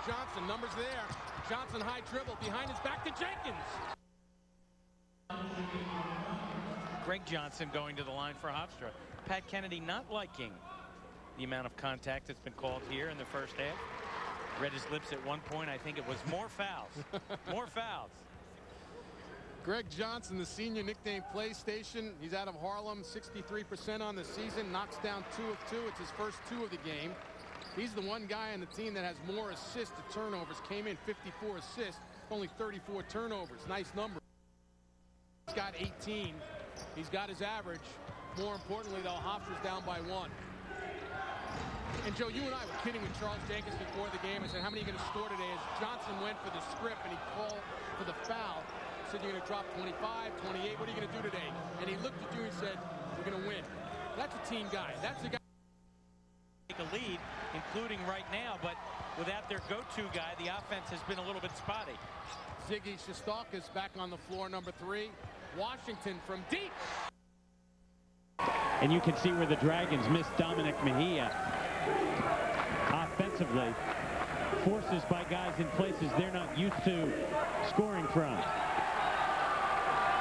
Johnson, numbers there. Johnson high dribble behind his back to Jenkins. Greg Johnson going to the line for Hofstra. Pat Kennedy not liking the amount of contact that's been called here in the first half. Read his lips at one point. I think it was more fouls. More fouls. Greg Johnson, the senior, nicknamed PlayStation. He's out of Harlem, 63% on the season, knocks down 2 of 2. It's his first 2 of the game. He's the one guy on the team that has more assists to turnovers. Came in 54 assists, only 34 turnovers. Nice number. He's got 18. He's got his average. More importantly, though, Hofstra's down by 1. And Joe, you and I were kidding with Charles Jenkins before the game. I said, how many are you going to score today? As Johnson went for the script and he called for the foul. Said, you're going to drop 25, 28. What are you going to do today? And he looked at you and said, we're going to win. That's a team guy. That's a guy. Take a lead, including right now, but without their go-to guy, the offense has been a little bit spotty. Ziggy Shostakis back on the floor, number 3. Washington from deep. And you can see where the Dragons missed Dominic Mejia. Offensively, forces by guys in places they're not used to scoring from.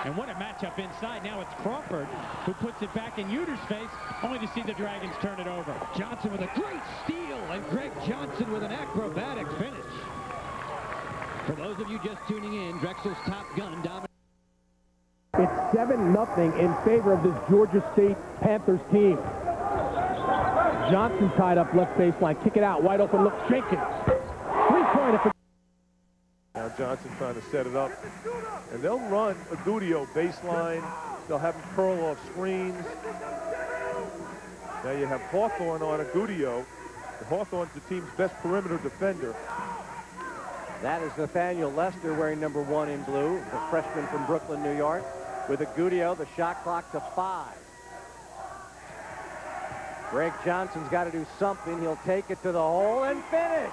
And what a matchup inside. Now it's Crawford who puts it back in Uter's face, only to see the Dragons turn it over. Johnson with a great steal, and Greg Johnson with an acrobatic finish. For those of you just tuning in, Drexel's top gun, Dominic. It's 7-0 in favor of this Georgia State Panthers team. Johnson tied up left baseline. Kick it out. Wide open look. Jenkins. Three-pointer for... Now Johnson trying to set it up. And they'll run Agudio baseline. They'll have him curl off screens. Now you have Hawthorne on Agudio. Hawthorne's the team's best perimeter defender. That is Nathaniel Lester wearing number 1 in blue, the freshman from Brooklyn, New York. With Agudio, the shot clock to 5. Greg Johnson's got to do something. He'll take it to the hole and finish.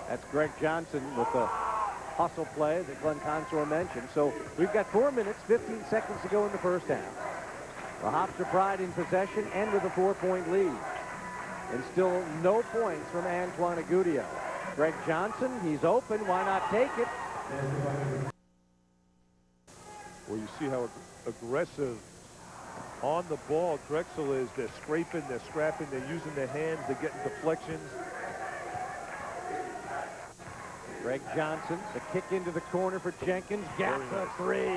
That's Greg Johnson with the hustle play that Glenn Consor mentioned. So we've got 4 minutes, 15 seconds to go in the first half. The Hofstra Pride in possession and with a 4-point lead. And still no points from Antoine Agudio. Greg Johnson, he's open. Why not take it? Well, you see how aggressive on the ball Drexel is. They're scraping, they're scrapping, they're using their hands, they're getting deflections. Greg Johnson, the kick into the corner for Jenkins. Gap to 3.